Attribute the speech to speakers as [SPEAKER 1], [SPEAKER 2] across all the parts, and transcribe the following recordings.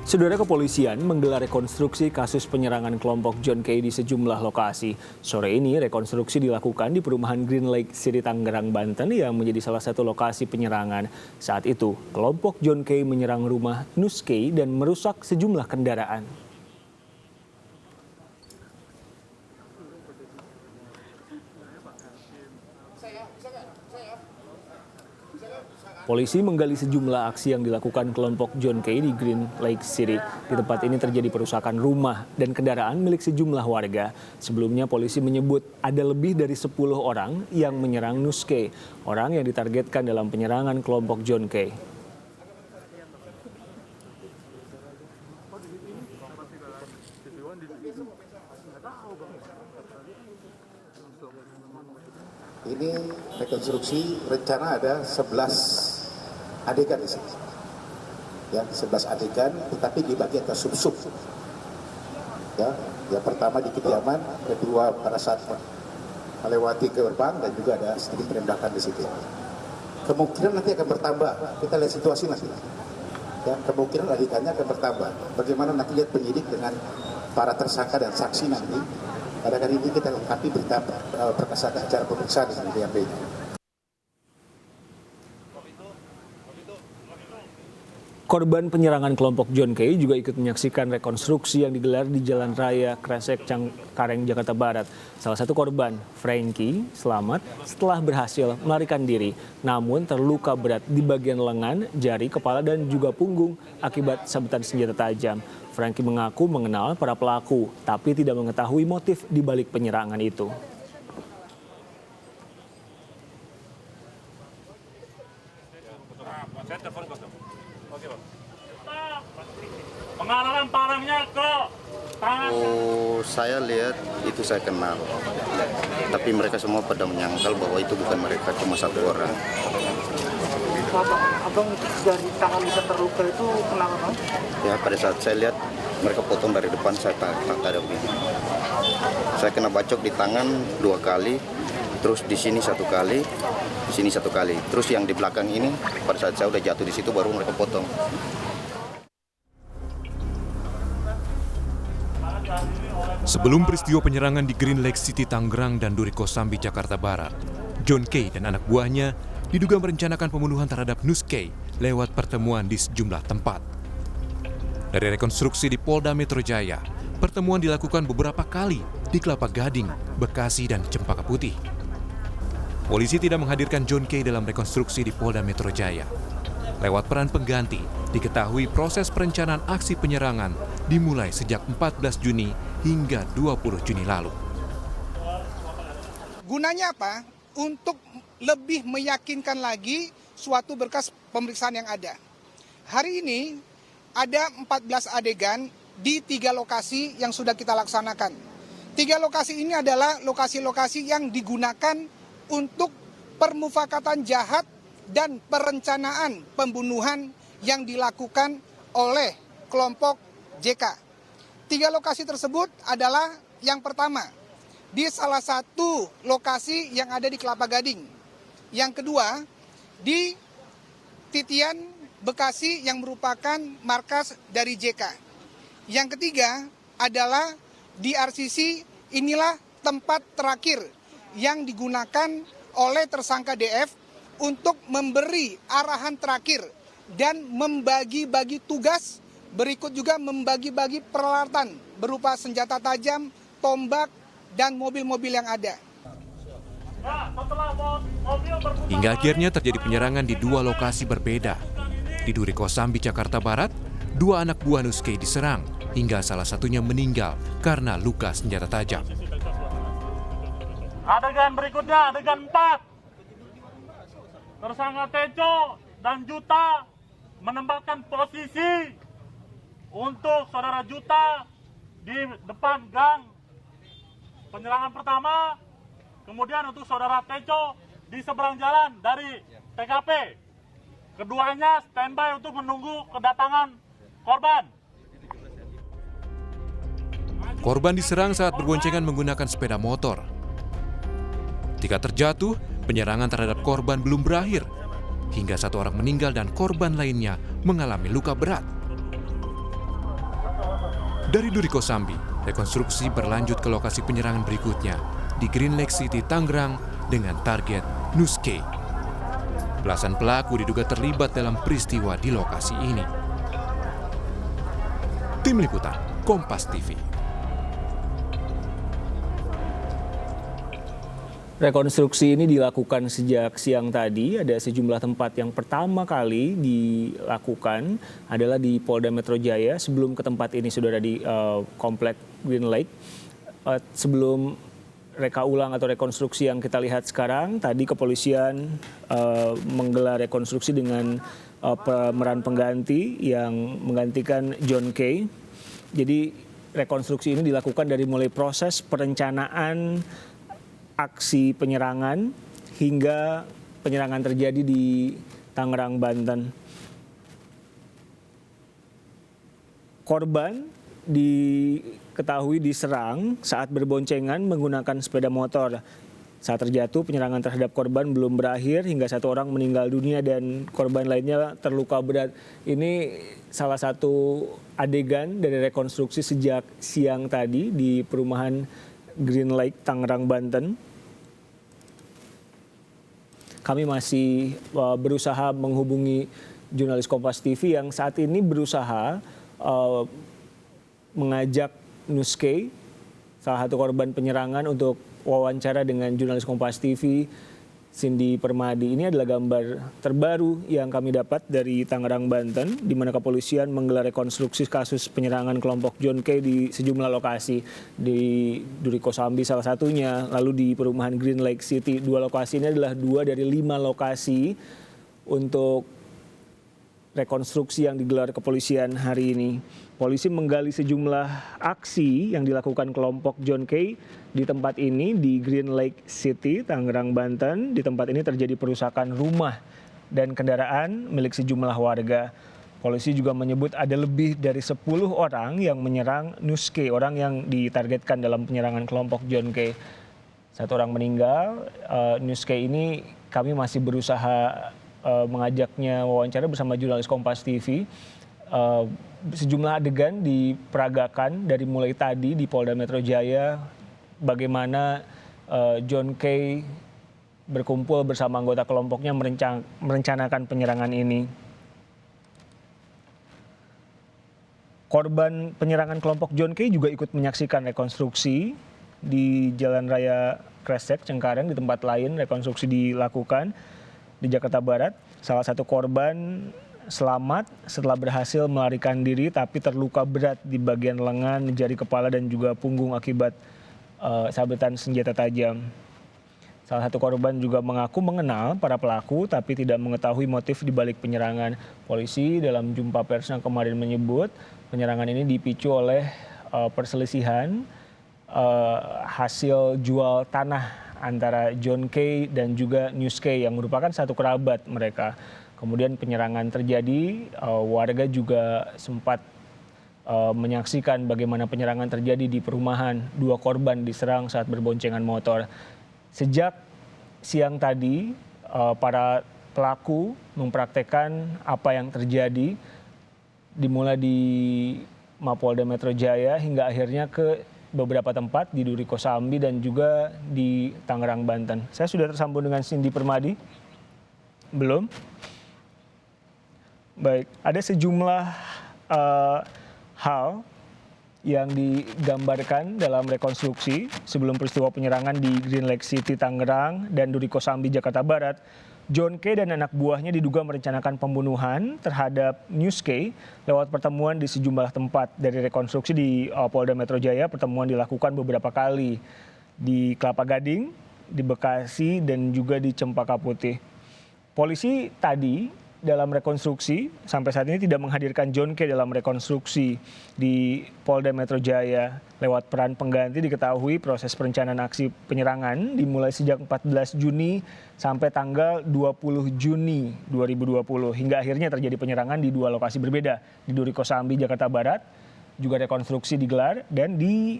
[SPEAKER 1] Saudara kepolisian menggelar rekonstruksi kasus penyerangan kelompok John Kay di sejumlah lokasi. Sore ini rekonstruksi dilakukan di perumahan Green Lake City, Tangerang, Banten yang menjadi salah satu lokasi penyerangan. Saat itu, kelompok John Kay menyerang rumah Nus Kay dan merusak sejumlah kendaraan. Polisi menggali sejumlah aksi yang dilakukan kelompok John Kay di Green Lake City. Di tempat ini terjadi perusakan rumah dan kendaraan milik sejumlah warga. Sebelumnya polisi menyebut ada lebih dari 10 orang yang menyerang Nus Kay, orang yang ditargetkan dalam penyerangan kelompok John Kay.
[SPEAKER 2] Ini rekonstruksi rencana ada 11 adegan di sini. Ya, 11 adegan tetapi dibagi atas sub-sub. Ya, yang pertama di kediaman, kedua pada saat melewati gerbang dan juga ada sedikit penembakan di situ. Kemungkinan nanti akan bertambah. Kita lihat situasi nanti. Ya, kemungkinan adegannya akan bertambah. Bagaimana nanti lihat penyidik dengan para tersangka dan saksi nanti. Pada kali ini kita lengkapi berita perkasaan acara pemeriksaan dengan DMP.
[SPEAKER 1] Korban penyerangan kelompok John Kay juga ikut menyaksikan rekonstruksi yang digelar di Jalan Raya Kresek, Cengkareng, Jakarta Barat. Salah satu korban, Frankie, selamat setelah berhasil melarikan diri, namun terluka berat di bagian lengan, jari, kepala, dan juga punggung akibat sabetan senjata tajam. Frankie mengaku mengenal para pelaku, tapi tidak mengetahui motif di balik penyerangan itu.
[SPEAKER 3] Pengarahkan parangnya ke tangan.
[SPEAKER 4] Oh, saya lihat itu saya kenal. Tapi mereka semua pada menyangkal bahwa itu bukan mereka, cuma satu orang.
[SPEAKER 5] Abang dari tangan bisa terluka itu kenapa, Bang?
[SPEAKER 4] Ya, pada saat saya lihat mereka potong dari depan, saya tak ada begini. Saya kena bacok di tangan 2 kali, terus di sini 1 kali, di sini 1 kali. Terus yang di belakang ini, pada saat saya udah jatuh di situ baru mereka potong.
[SPEAKER 6] Sebelum peristiwa penyerangan di Green Lake City, Tangerang, dan Duri Kosambi, Jakarta Barat, John Kay dan anak buahnya diduga merencanakan pembunuhan terhadap Nus Kay lewat pertemuan di sejumlah tempat. Dari rekonstruksi di Polda Metro Jaya, pertemuan dilakukan beberapa kali di Kelapa Gading, Bekasi, dan Cempaka Putih. Polisi tidak menghadirkan John Kay dalam rekonstruksi di Polda Metro Jaya. Lewat peran pengganti, diketahui proses perencanaan aksi penyerangan dimulai sejak 14 Juni hingga 20 Juni lalu.
[SPEAKER 5] Gunanya apa? Untuk lebih meyakinkan lagi suatu berkas pemeriksaan yang ada. Hari ini ada 14 adegan di 3 lokasi yang sudah kita laksanakan. 3 lokasi ini adalah lokasi-lokasi yang digunakan untuk permufakatan jahat dan perencanaan pembunuhan yang dilakukan oleh kelompok JK. 3 lokasi tersebut adalah yang pertama, di salah satu lokasi yang ada di Kelapa Gading. Yang kedua, di Titian, Bekasi yang merupakan markas dari JK. Yang ketiga adalah di RCC, inilah tempat terakhir yang digunakan oleh tersangka DF untuk memberi arahan terakhir dan membagi-bagi tugas, berikut juga membagi-bagi peralatan berupa senjata tajam, tombak, dan mobil-mobil yang ada.
[SPEAKER 6] Hingga akhirnya terjadi penyerangan di 2 lokasi berbeda. Di Duri Kosambi, Jakarta Barat, 2 anak buah Nus Kay diserang hingga salah satunya meninggal karena luka senjata tajam.
[SPEAKER 3] Adegan berikutnya, adegan 4. Tersangka Tejo dan Juta menempatkan posisi untuk saudara Juta di depan gang penyerangan pertama, kemudian untuk saudara Tejo di seberang jalan dari TKP. Keduanya standby untuk menunggu kedatangan korban.
[SPEAKER 6] Korban diserang saat berboncengan menggunakan sepeda motor. Ketika terjatuh, penyerangan terhadap korban belum berakhir, hingga 1 orang meninggal dan korban lainnya mengalami luka berat. Dari Duri Kosambi, rekonstruksi berlanjut ke lokasi penyerangan berikutnya di Green Lake City, Tangerang dengan target Nus K. Belasan pelaku diduga terlibat dalam peristiwa di lokasi ini. Tim Liputan, Kompas TV.
[SPEAKER 1] Rekonstruksi ini dilakukan sejak siang tadi. Ada sejumlah tempat yang pertama kali dilakukan adalah di Polda Metro Jaya. Sebelum ke tempat ini sudah ada di Komplek Green Lake. Sebelum reka ulang atau rekonstruksi yang kita lihat sekarang, tadi kepolisian menggelar rekonstruksi dengan pemeran pengganti yang menggantikan John K. Jadi rekonstruksi ini dilakukan dari mulai proses perencanaan aksi penyerangan hingga penyerangan terjadi di Tangerang, Banten. Korban diketahui diserang saat berboncengan menggunakan sepeda motor. Saat terjatuh, penyerangan terhadap korban belum berakhir hingga 1 orang meninggal dunia dan korban lainnya terluka berat. Ini salah satu adegan dari rekonstruksi sejak siang tadi di perumahan Green Lake, Tangerang, Banten. Kami masih berusaha menghubungi jurnalis Kompas TV yang saat ini berusaha mengajak Nus K, salah satu korban penyerangan, untuk wawancara dengan jurnalis Kompas TV, Cindy Permadi. Ini adalah gambar terbaru yang kami dapat dari Tangerang, Banten, di mana kepolisian menggelar rekonstruksi kasus penyerangan kelompok John K di sejumlah lokasi. Di Duri Kosambi salah satunya, lalu di perumahan Green Lake City. 2 lokasi ini adalah 2 dari 5 lokasi untuk rekonstruksi yang digelar kepolisian hari ini. Polisi menggali sejumlah aksi yang dilakukan kelompok John K di tempat ini di Green Lake City, Tangerang, Banten. Di tempat ini terjadi perusakan rumah dan kendaraan milik sejumlah warga. Polisi juga menyebut ada lebih dari 10 orang yang menyerang Nus K, orang yang ditargetkan dalam penyerangan kelompok John K. 1 orang meninggal. Nus K ini kami masih berusaha mengajaknya wawancara bersama jurnalis Kompas TV. Sejumlah adegan diperagakan dari mulai tadi di Polda Metro Jaya, bagaimana John K berkumpul bersama anggota kelompoknya merencanakan penyerangan ini. Korban penyerangan kelompok John K juga ikut menyaksikan rekonstruksi di Jalan Raya Kresek, Cengkareng. Di tempat lain rekonstruksi dilakukan di Jakarta Barat. Salah satu korban selamat setelah berhasil melarikan diri tapi terluka berat di bagian lengan, jari kepala dan juga punggung akibat sabetan senjata tajam. Salah satu korban juga mengaku mengenal para pelaku tapi tidak mengetahui motif di balik penyerangan. Polisi dalam jumpa pers yang kemarin menyebut penyerangan ini dipicu oleh perselisihan hasil jual tanah antara John K dan juga Nus K yang merupakan satu kerabat mereka. Kemudian penyerangan terjadi, warga juga sempat menyaksikan bagaimana penyerangan terjadi di perumahan. 2 korban diserang saat berboncengan motor. Sejak siang tadi, para pelaku mempraktekkan apa yang terjadi, dimulai di Mapolda Metro Jaya hingga akhirnya ke beberapa tempat di Duri Kosambi dan juga di Tangerang, Banten. Saya sudah tersambung dengan Cindy Permadi. Belum? Baik, ada sejumlah hal yang digambarkan dalam rekonstruksi sebelum peristiwa penyerangan di Green Lake City, Tangerang dan Duri Kosambi, Jakarta Barat. John K dan anak buahnya diduga merencanakan pembunuhan terhadap Nus K lewat pertemuan di sejumlah tempat. Dari rekonstruksi di Polda Metro Jaya, pertemuan dilakukan beberapa kali di Kelapa Gading, di Bekasi, dan juga di Cempaka Putih. Polisi tadi dalam rekonstruksi sampai saat ini tidak menghadirkan John K dalam rekonstruksi di Polda Metro Jaya. Lewat peran pengganti diketahui proses perencanaan aksi penyerangan dimulai sejak 14 Juni sampai tanggal 20 Juni 2020. Hingga akhirnya terjadi penyerangan di 2 lokasi berbeda. Di Duri Kosambi, Jakarta Barat, juga rekonstruksi digelar, dan di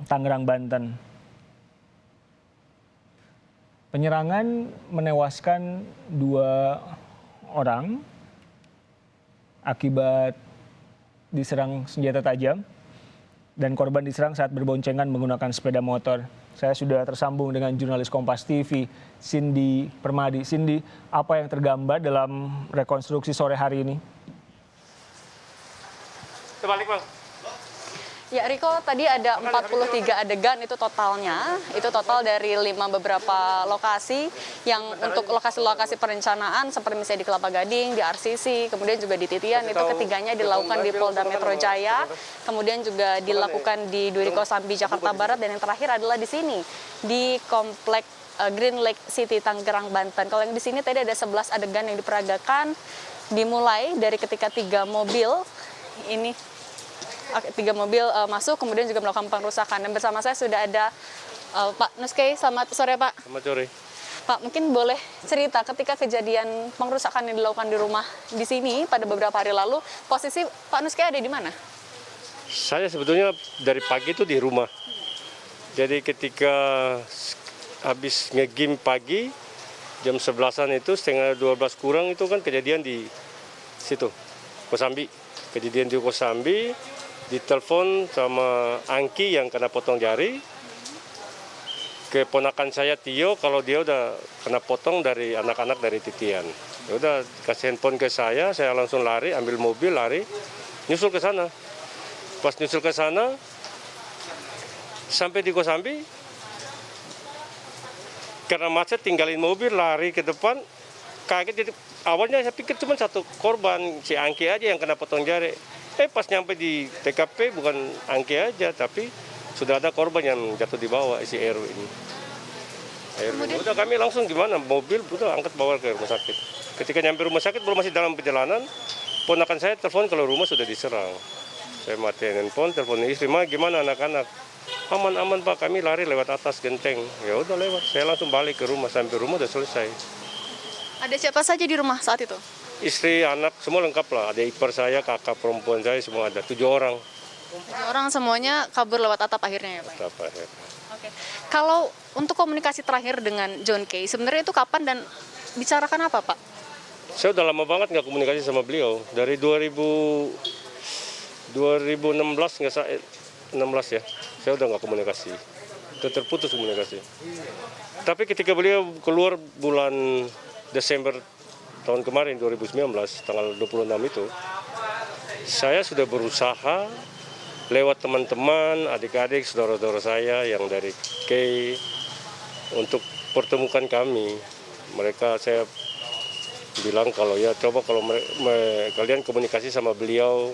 [SPEAKER 1] Tangerang, Banten. Penyerangan menewaskan 2 orang akibat diserang senjata tajam dan korban diserang saat berboncengan menggunakan sepeda motor. Saya sudah tersambung dengan jurnalis Kompas TV, Cindy Permadi. Cindy, apa yang tergambar dalam rekonstruksi sore hari ini?
[SPEAKER 3] Terbalik, Bang.
[SPEAKER 7] Ya, Riko, tadi ada 43 adegan itu totalnya. Itu total dari 5 beberapa lokasi yang untuk lokasi-lokasi perencanaan seperti misalnya di Kelapa Gading, di RCC, kemudian juga di Titian. Itu ketiganya dilakukan di Polda Metro Jaya, kemudian juga dilakukan di Duri Kosambi, Jakarta Barat, dan yang terakhir adalah di sini, di Komplek Green Lake City, Tangerang, Banten. Kalau yang di sini tadi ada 11 adegan yang diperagakan, dimulai dari ketika 3 mobil masuk, kemudian juga melakukan pengerusakan. Dan bersama saya sudah ada Pak Nuskei. Selamat sore, Pak.
[SPEAKER 8] Selamat sore.
[SPEAKER 7] Pak, mungkin boleh cerita ketika kejadian pengerusakan yang dilakukan di rumah di sini pada beberapa hari lalu, posisi Pak Nuskei ada di mana?
[SPEAKER 8] Saya sebetulnya dari pagi itu di rumah. Jadi ketika habis nge-game pagi, jam 11-an itu, setengah 12 kurang itu kan kejadian di situ, Kosambi. Kejadian di Kosambi, ditelepon sama Angki yang kena potong jari, keponakan saya Tio kalau dia udah kena potong dari anak-anak dari Titian. Ya udah kasih handphone ke saya langsung lari, ambil mobil lari, nyusul ke sana. Pas nyusul ke sana, sampai di Kosambi, karena macet tinggalin mobil lari ke depan, kaget. Jadi awalnya saya pikir cuma satu korban, si Angki aja yang kena potong jari. Pas nyampe di TKP bukan Angki aja, tapi sudah ada korban yang jatuh di bawah, si Erw ini. Udah kami langsung gimana, mobil udah angkat bawa ke rumah sakit. Ketika nyampe rumah sakit, belum masih dalam perjalanan, ponakan saya telepon kalau rumah sudah diserang. Saya matiin handphone, telepon istri, "Ma, gimana anak-anak?" "Aman-aman, Pak, kami lari lewat atas genteng." Ya udah lewat, saya langsung balik ke rumah, sampai rumah udah selesai.
[SPEAKER 7] Ada siapa saja di rumah saat itu?
[SPEAKER 8] Istri, anak, semua lengkap lah. Ada ipar saya, kakak perempuan saya, semua ada. 7 orang.
[SPEAKER 7] 7 orang semuanya kabur lewat atap akhirnya ya, Pak?
[SPEAKER 8] Atap akhirnya.
[SPEAKER 7] Oke. Kalau untuk komunikasi terakhir dengan John Kay, sebenarnya itu kapan dan bicarakan apa, Pak?
[SPEAKER 8] Saya udah lama banget nggak komunikasi sama beliau. Dari 2016 nggak saya, 16 ya, saya udah nggak komunikasi. Udah terputus komunikasi. Tapi ketika beliau keluar bulan Desember tahun kemarin 2019 tanggal 26 itu, saya sudah berusaha lewat teman-teman, adik-adik, saudara-saudara saya yang dari K untuk pertemukan kami. Mereka saya bilang kalau ya coba kalau kalian komunikasi sama beliau,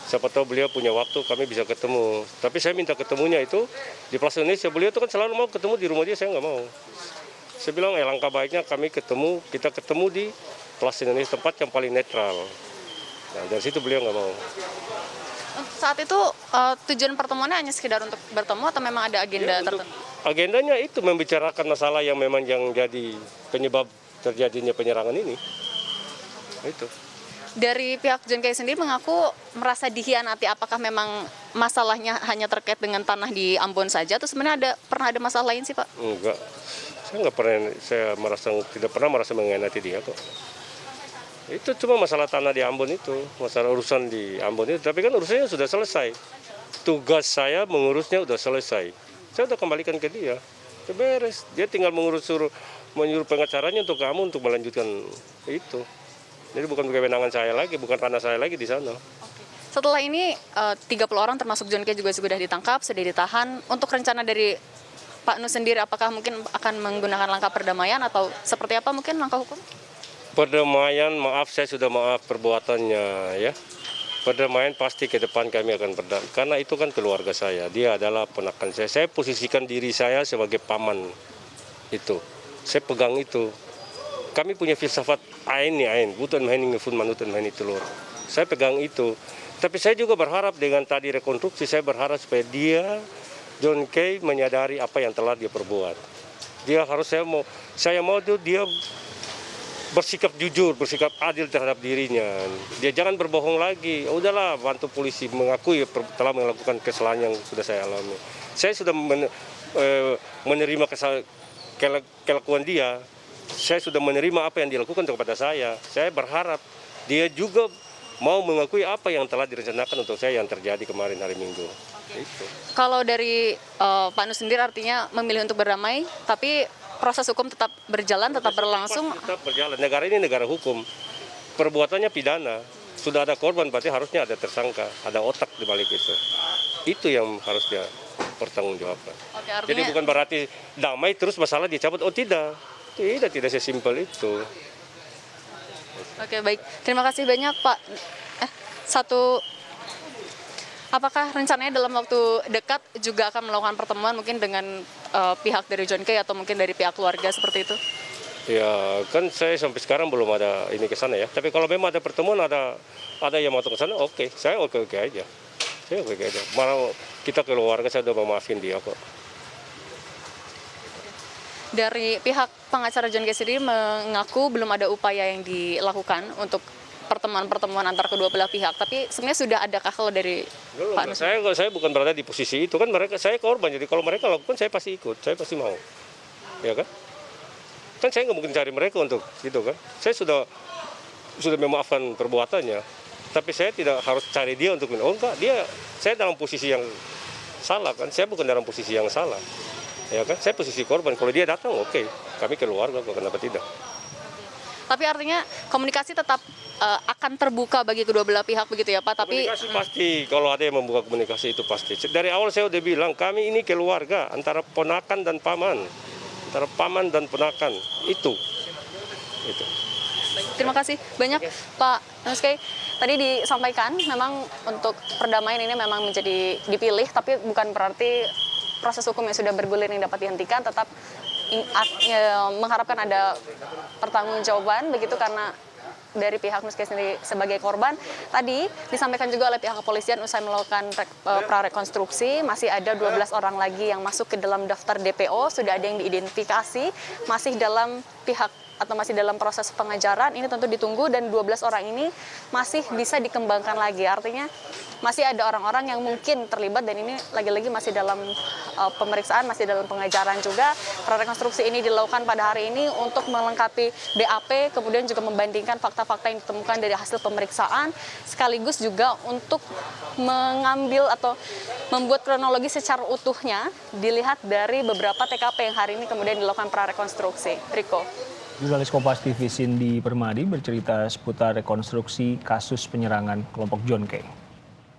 [SPEAKER 8] siapa tahu beliau punya waktu kami bisa ketemu. Tapi saya minta ketemunya itu di Plaza Indonesia. Beliau itu kan selalu mau ketemu di rumah dia, saya nggak mau. Saya bilang langkah baiknya kita ketemu di Plaza Indonesia, tempat yang paling netral. Nah, dari situ beliau nggak mau.
[SPEAKER 7] Saat itu tujuan pertemuannya hanya sekedar untuk bertemu atau memang ada agenda tertentu?
[SPEAKER 8] Agendanya itu membicarakan masalah yang memang yang jadi penyebab terjadinya penyerangan ini. Itu.
[SPEAKER 7] Dari pihak John Kay sendiri mengaku merasa dikhianati. Apakah memang masalahnya hanya terkait dengan tanah di Ambon saja atau sebenarnya pernah ada masalah lain sih, Pak?
[SPEAKER 8] Enggak. Saya tidak pernah merasa mengkhianati dia kok. Itu cuma masalah tanah di Ambon itu, masalah urusan di Ambon itu. Tapi kan urusannya sudah selesai. Tugas saya mengurusnya sudah selesai. Saya sudah kembalikan ke dia. Sudah beres. Dia tinggal menyuruh pengacaranya untuk kamu untuk melanjutkan itu. Jadi bukan kewenangan saya lagi, bukan ranah saya lagi di sana.
[SPEAKER 7] Setelah ini 30 orang termasuk John Kay juga sudah ditangkap, sudah ditahan. Untuk rencana dari Pak Nus sendiri, apakah mungkin akan menggunakan langkah perdamaian atau seperti apa mungkin langkah hukum?
[SPEAKER 8] Perdamaian, maaf saya sudah maaf perbuatannya ya. Perdamaian pasti ke depan kami akan berdamai. Karena itu kan keluarga saya, dia adalah ponakan saya. Saya posisikan diri saya sebagai paman itu. Saya pegang itu. Kami punya filsafat ain, bukan mainin ngefun manutan mainin telur. Saya pegang itu. Tapi saya juga berharap dengan tadi rekonstruksi, saya berharap supaya dia, John Kay, menyadari apa yang telah dia perbuat. Dia harus, saya mau dia bersikap jujur, bersikap adil terhadap dirinya. Dia jangan berbohong lagi. Udahlah, bantu polisi mengakui telah melakukan kesalahan yang sudah saya alami. Saya sudah menerima kelakuan dia. Saya sudah menerima apa yang dilakukan kepada saya. Saya berharap dia juga mau mengakui apa yang telah direncanakan untuk saya yang terjadi kemarin hari Minggu. Itu.
[SPEAKER 7] Kalau dari Pak Nus sendiri artinya memilih untuk berdamai, tapi proses hukum tetap berjalan, tetap berlangsung.
[SPEAKER 8] Tetap berjalan. Negara ini negara hukum. Perbuatannya pidana. Sudah ada korban, berarti harusnya ada tersangka, ada otak di balik itu. Itu yang harus dia pertanggungjawabkan.
[SPEAKER 7] Oke, artinya...
[SPEAKER 8] Jadi bukan berarti damai terus masalah dicabut. Oh tidak. Tidak sesimpel itu.
[SPEAKER 7] Oke, baik. Terima kasih banyak, Pak. Apakah rencananya dalam waktu dekat juga akan melakukan pertemuan mungkin dengan pihak dari John Kay atau mungkin dari pihak keluarga seperti itu?
[SPEAKER 8] Ya, kan saya sampai sekarang belum ada ini ke sana ya. Tapi kalau memang ada pertemuan, ada yang mau ke sana, oke. Saya oke aja. Saya oke aja. Malah kita keluarga saya udah memaafin dia kok.
[SPEAKER 7] Dari pihak pengacara John Kay sendiri mengaku belum ada upaya yang dilakukan untuk pertemuan-pertemuan antar kedua belah pihak. Tapi sebenarnya sudah adakah kalau dari Pak Nus?
[SPEAKER 8] Saya bukan berada di posisi itu kan, saya korban. Jadi kalau mereka lakukan saya pasti ikut, saya pasti mau. Ya kan? Kan saya nggak mungkin cari mereka untuk gitu kan. Saya sudah memaafkan perbuatannya. Tapi saya tidak harus cari dia untuk enggak, saya dalam posisi yang salah kan. Saya bukan dalam posisi yang salah. Ya kan? Saya posisi korban. Kalau dia datang oke. Kami keluarga kok, kenapa tidak?
[SPEAKER 7] Tapi artinya komunikasi tetap akan terbuka bagi kedua belah pihak begitu ya Pak? Tapi
[SPEAKER 8] komunikasi pasti, kalau ada yang membuka komunikasi itu pasti. Dari awal saya udah bilang, kami ini keluarga antara ponakan dan paman. Antara paman dan ponakan, itu.
[SPEAKER 7] baik, terima kasih banyak Pak Nus Kay. Tadi disampaikan memang untuk perdamaian ini memang menjadi dipilih, tapi bukan berarti proses hukum yang sudah bergulir yang dapat dihentikan, tetap mengharapkan ada pertanggungjawaban begitu karena dari pihak Nus Kay sendiri sebagai korban. Tadi disampaikan juga oleh pihak kepolisian usai melakukan prarekonstruksi, masih ada 12 orang lagi yang masuk ke dalam daftar DPO, sudah ada yang diidentifikasi, masih dalam proses pengejaran. Ini tentu ditunggu dan 12 orang ini masih bisa dikembangkan lagi. Artinya masih ada orang-orang yang mungkin terlibat dan ini lagi-lagi masih dalam pemeriksaan, masih dalam pengejaran juga. Prarekonstruksi ini dilakukan pada hari ini untuk melengkapi BAP, kemudian juga membandingkan fakta-fakta yang ditemukan dari hasil pemeriksaan, sekaligus juga untuk mengambil atau membuat kronologi secara utuhnya dilihat dari beberapa TKP yang hari ini kemudian dilakukan prarekonstruksi. Riko.
[SPEAKER 1] Jurnalis Kompas TV Cindy Permadi bercerita seputar rekonstruksi kasus penyerangan kelompok John Kay.